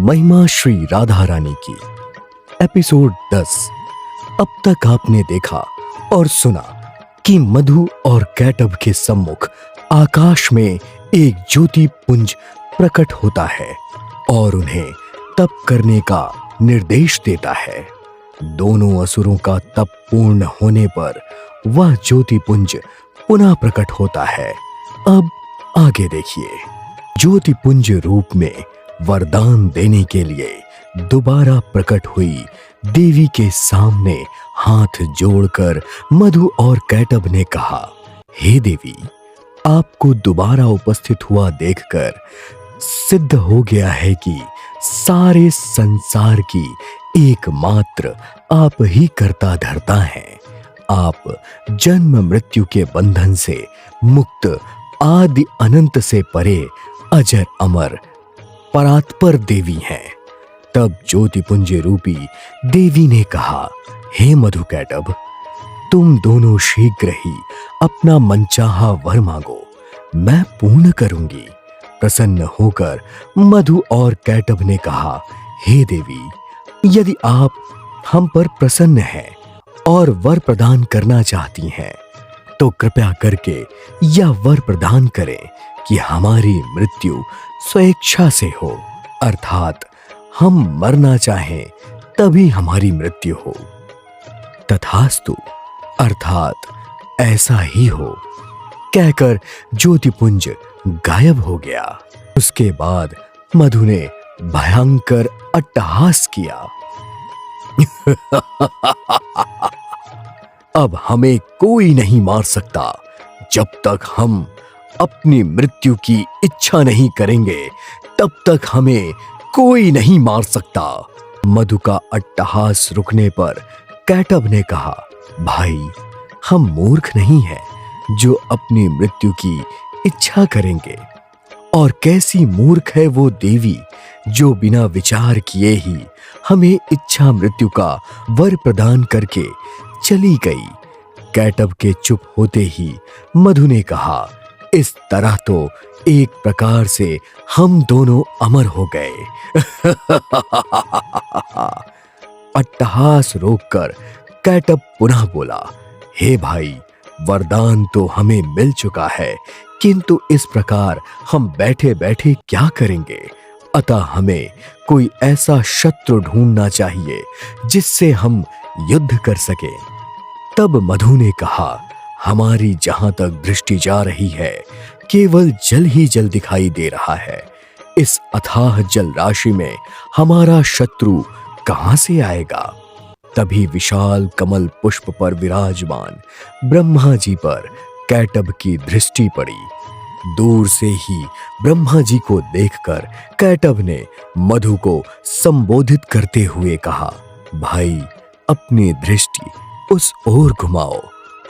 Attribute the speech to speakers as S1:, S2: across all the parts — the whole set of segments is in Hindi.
S1: महिमा श्री राधा रानी की। एपिसोड 10। अब तक आपने देखा और सुना कि मधु और कैटब के सम्मुख आकाश में एक ज्योति पुंज प्रकट होता है और उन्हें तप करने का निर्देश देता है। दोनों असुरों का तप पूर्ण होने पर वह ज्योति पुंज पुनः प्रकट होता है। अब आगे देखिए। ज्योति पुंज रूप में वरदान देने के लिए दोबारा प्रकट हुई देवी के सामने हाथ जोड़कर मधु और कैटब ने कहा, हे देवी, आपको दोबारा उपस्थित हुआ देखकर सिद्ध हो गया है कि सारे संसार की एकमात्र आप ही कर्ता धर्ता हैं। आप जन्म मृत्यु के बंधन से मुक्त, आदि अनंत से परे, अजर अमर परात्पर देवी हैं। तब ज्योतिपुंज रूपी देवी ने कहा, हे मधु कैटब, तुम दोनों शीघ्र ही अपना मनचाहा वर मांगो, मैं पूर्ण करूंगी। प्रसन्न होकर मधु और कैटब ने कहा, हे देवी, यदि आप हम पर प्रसन्न हैं और वर प्रदान करना चाहती हैं तो कृपया करके यह वर प्रदान करें कि हमारी मृत्यु स्वेच्छा से हो, अर्थात हम मरना चाहें तभी हमारी मृत्यु हो। तथास्तु, अर्थात ऐसा ही हो, कहकर ज्योतिपुंज गायब हो गया। उसके बाद मधु ने भयंकर अट्टहास किया। अब हमें कोई नहीं मार सकता जब तक हम अपनी मृत्यु की इच्छा नहीं करेंगे, तब तक हमें कोई नहीं मार सकता। मधु का अट्टहास रुकने पर कैटब ने कहा, भाई, हम मूर्ख नहीं हैं जो अपनी मृत्यु की इच्छा करेंगे। और कैसी मूर्ख है वो देवी जो बिना विचार किए ही हमें इच्छा मृत्यु का वर प्रदान करके चली गई। कैटब के चुप होते ही मधु ने कहा, इस तरह तो एक प्रकार से हम दोनों अमर हो गए। अट्टहास रोककर कैटब पुनः बोला, हे भाई, वरदान तो हमें मिल चुका है, किंतु इस प्रकार हम बैठे बैठे क्या करेंगे? अतः हमें कोई ऐसा शत्रु ढूंढना चाहिए जिससे हम युद्ध कर सके। तब मधु ने कहा, हमारी जहां तक दृष्टि जा रही है केवल जल ही जल दिखाई दे रहा है। इस अथाह जल राशि में हमारा शत्रु कहां से आएगा? तभी विशाल कमल पुष्प पर विराजमान ब्रह्मा जी पर कैटब की दृष्टि पड़ी। दूर से ही ब्रह्मा जी को देखकर कैटब ने मधु को संबोधित करते हुए कहा, भाई, अपनी दृष्टि उस ओर घुमाओ।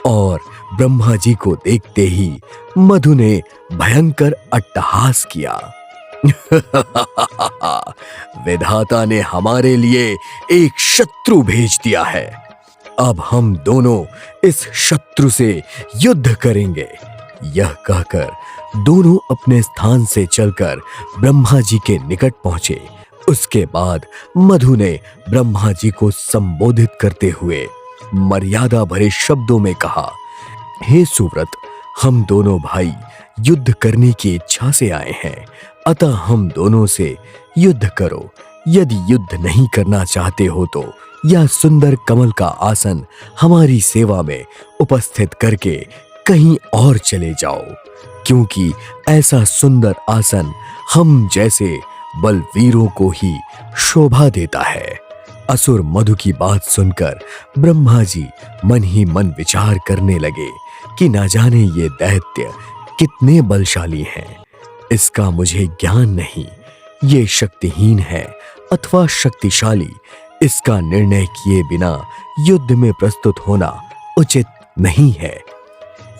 S1: और ब्रह्मा जी को देखते ही मधु ने भयंकर अट्टहास किया। विधाता ने हमारे लिए एक शत्रु भेज दिया है। अब हम दोनों इस शत्रु से युद्ध करेंगे। यह कहकर दोनों अपने स्थान से चलकर ब्रह्मा जी के निकट पहुंचे। उसके बाद मधु ने ब्रह्मा जी को संबोधित करते हुए मर्यादा भरे शब्दों में कहा, हे सुव्रत, हम दोनों भाई युद्ध करने की इच्छा से आए हैं, अतः हम दोनों से युद्ध करो। यदि युद्ध नहीं करना चाहते हो तो यह सुंदर कमल का आसन हमारी सेवा में उपस्थित करके कहीं और चले जाओ, क्योंकि ऐसा सुंदर आसन हम जैसे बलवीरों को ही शोभा देता है। असुर मधु की बात सुनकर ब्रह्मा जी मन ही मन विचार करने लगे कि न जाने ये दैत्य कितने बलशाली हैं। इसका मुझे ज्ञान नहीं, ये शक्तिहीन है अथवा शक्तिशाली। इसका निर्णय किए बिना युद्ध में प्रस्तुत होना उचित नहीं है।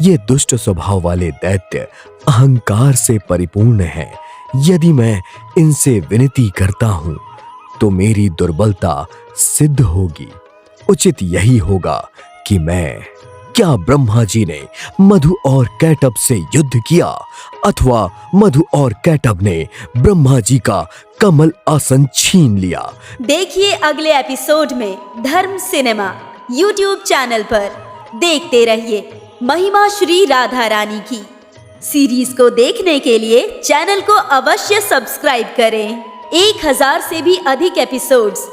S1: ये दुष्ट स्वभाव वाले दैत्य अहंकार से परिपूर्ण हैं। यदि मैं इनसे विनती करता हूं तो मेरी दुर्बलता सिद्ध होगी। उचित यही होगा कि मैं क्या ब्रह्मा जी ने मधु और कैटब से युद्ध किया अथवा मधु और कैटब ने ब्रह्मा जी का कमल आसन छीन लिया?
S2: देखिए अगले एपिसोड में धर्म सिनेमा YouTube चैनल पर। देखते रहिए महिमा श्री राधा रानी की। सीरीज को देखने के लिए चैनल को अवश्य सब्सक्राइब करें। 1000 से भी अधिक एपिसोड्स